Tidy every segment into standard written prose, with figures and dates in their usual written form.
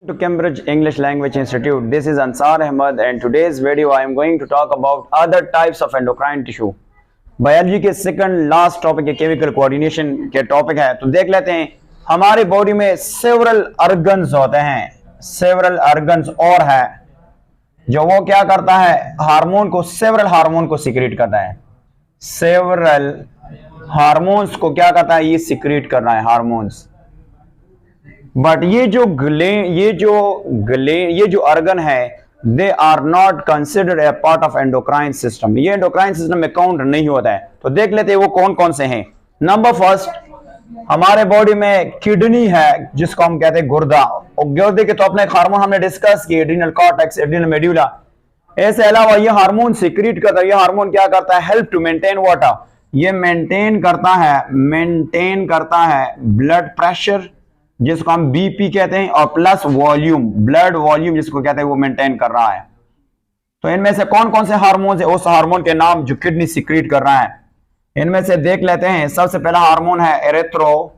To Cambridge English Language Institute. This is Ansar Ahmad and today's video I am going to talk about other types of endocrine tissue. Biology के second last topic है chemical coordination के topic है, तो देख लेते हैं। हमारे body में सेवरल ऑर्गन्स होते हैं, सेवरल ऑर्गन्स और है जो वो क्या करता है, हार्मोन को, सेवरल हार्मोन को सिक्रीट करता है। सेवरल हार्मोन्स को क्या करता है, ये सिक्रीट कर रहा है हार्मोन्स। बट ये जो ऑर्गन है, they are not considered a part of endocrine system. ये एंडोक्राइन सिस्टम में काउंट नहीं होता है। तो देख लेते हैं वो कौन कौन से हैं। नंबर फर्स्ट, हमारे बॉडी में किडनी है जिसको हम कहते हैं गुर्दा। और गुर्दे के तो अपने हार्मोन हमने डिस्कस किए, एड्रिनल कॉर्टेक्स, एड्रिनल मेड्यूला। इसके अलावा ये हार्मोन सिक्रीट करता है। ये हार्मोन क्या करता है, हेल्प टू मेंटेन वाटर। ये मेंटेन करता है ब्लड प्रेशर जिसको हम बीपी कहते हैं, और प्लस वॉल्यूम, ब्लड वॉल्यूम जिसको कहते हैं, वो मेंटेन कर रहा है। तो इनमें से कौन कौन से हार्मोन है, उस हार्मोन के नाम जो किडनी सिक्रीट कर रहा है, इनमें से देख लेते हैं। सबसे पहला हार्मोन है एरेथ्रो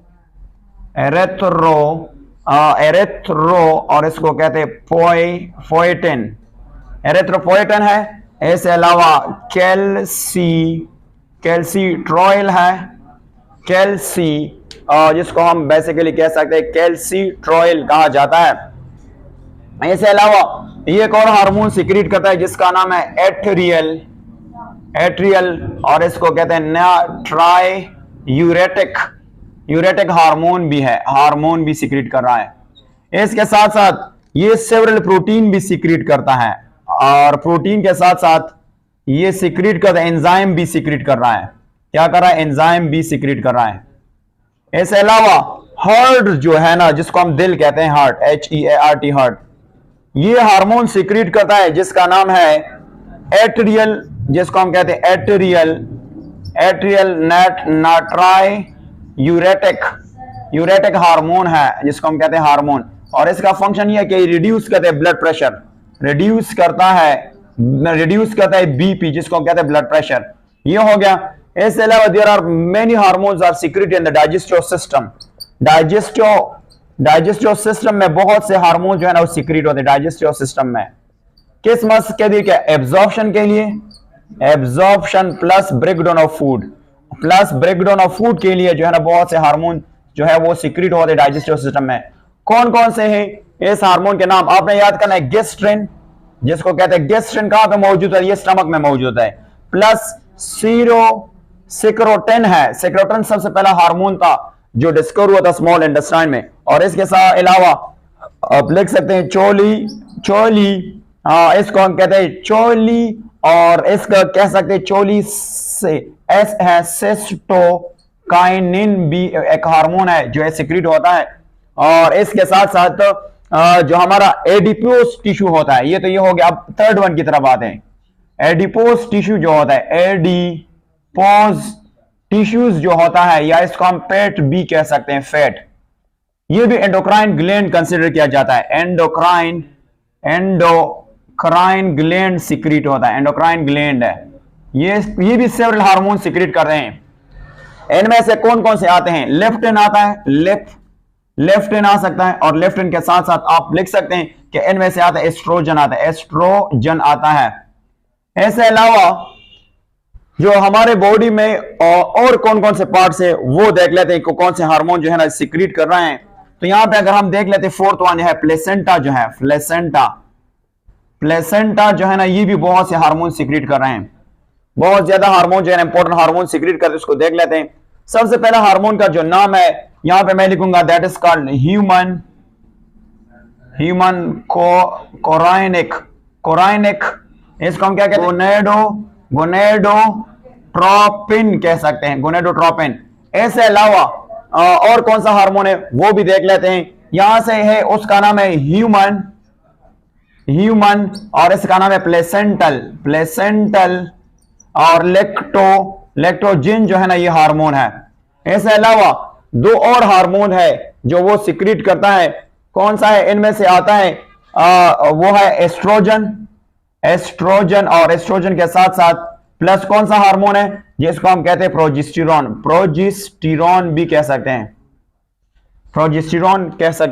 और इसको कहते हैं पोएटिन, एरेथ्रोपोएटिन है। इसके अलावा कैल्सीट्रॉयल है, कैल्सी जिसको हम बेसिकली कह सकते हैं कैल्सीट्रॉयल कहा जाता है। इसके अलावा ये एक और हार्मोन सिक्रीट करता है जिसका नाम है एट्रियल और इसको कहते हैं यूरेटिक हार्मोन भी है, हार्मोन भी सिक्रीट कर रहा है। इसके साथ साथ ये सेवरल प्रोटीन भी सिक्रीट करता है, और प्रोटीन के साथ साथ ये सिक्रीट करता है, एंजाइम भी सिक्रीट कर रहा है। क्या कर रहा है, एंजाइम भी सिक्रीट कर रहा है। इसके अलावा हार्ट जो है ना, जिसको हम दिल कहते हैं, हार्ट, HEART, हार्ट, ये हार्मोन सिक्रीट करता है जिसका नाम है एट्रियल, जिसको हम कहते हैं एट्रियल यूरेटिक हार्मोन है जिसको हम कहते हैं हार्मोन। और इसका फंक्शन ये है कि रिड्यूस करते हैं ब्लड प्रेशर, रिड्यूस करता है बीपी जिसको हम कहते हैं ब्लड प्रेशर। ये हो गया। इसके अलावा there are many hormones are secreted in the digestive system. Digestive system में बहुत से हार्मोन जो है ना वो सीक्रेट होते हैं डाइजेस्टिव सिस्टम में। किस मकसद के लिए, क्या, एब्जॉर्प्शन के लिए, absorption plus breakdown of food के लिए जो है ना बहुत से हार्मोन जो है वो सीक्रेट होते हैं डाइजेस्टिव सिस्टम में। कौन कौन से हैं इस हार्मोन के नाम आपने याद करना है। गेस्ट्रिन जिसको कहते हैं, गेस्ट्रिन कहां पे मौजूद है, ये स्टमक में मौजूद है। प्लस सिक्रोटिन है, सिक्रोटिन सबसे पहला हार्मोन था जो डिस्कवर हुआ था स्मॉल इंटेस्टाइन में। और इसके साथ अलावा आप लिख सकते हैं चोली, इसको हम कहते हैं चोली, और इसका कह सकते हैं चोली से एस है, सिस्टोकाइनिन भी एक हार्मोन है जो है सिक्रीट होता है। और इसके साथ साथ जो हमारा एडिपोस टिश्यू होता है, ये हो गया। अब थर्ड वन की तरफ आते हैं। एडिपोस टिश्यू जो होता है, एडिपोज टिश्यूज जो होता है, या इसको हम फैट भी कह सकते हैं, फैट, ये भी एंडोक्राइन ग्लैंड कंसीडर किया जाता है। एंडोक्राइन ग्लैंड सिक्रीट होता है, एंडोक्राइन ग्लैंड है। ये भी सेवरल हार्मोन सिक्रीट कर रहे हैं। इनमें से कौन कौन से आते हैं, लेफ्टिन आता है, लेफ्टिन आ सकता है, और लेफ्टिन के साथ साथ आप लिख सकते हैं कि इनमें से आता है एस्ट्रोजन आता है। इसके अलावा जो हमारे बॉडी में और कौन कौन से पार्ट्स है वो देख लेते हैं कि कौन से हार्मोन जो है ना सिक्रीट कर रहे हैं। तो यहां पे अगर हम देख लेते हैं, फोर्थ वन है प्लेसेंटा जो है ना, ये भी बहुत से हार्मोन सिक्रीट कर रहे हैं। बहुत ज्यादा हार्मोन जो है ना, इंपॉर्टेंट हार्मोन सिक्रीट करते हैं, उसको देख लेते हैं। सबसे पहला हार्मोन का जो नाम है यहां पे मैं लिखूंगा, दैट इज कॉल्ड ह्यूमन कोराइनिक। इसको हम क्या कहते हैं, गोनेडोट्रोपिन कह सकते हैं, गोनेडोट्रोपिन। इसके अलावा और कौन सा हार्मोन है वो भी देख लेते हैं। यहां से है, उसका नाम है ह्यूमन, और इसका नाम है प्लेसेंटल, और लेक्टोजिन जो है ना, ये हार्मोन है। इसके अलावा दो और हार्मोन है जो वो सिक्रीट करता है। कौन सा है, इनमें से आता है वो है एस्ट्रोजन, और एस्ट्रोजन के साथ साथ प्लस कौन सा हार्मोन है जिसको हम कहते हैं प्रोजेस्टेरॉन भी कह सकते हैं, प्रोजेस्टेरॉन कह सकते हैं।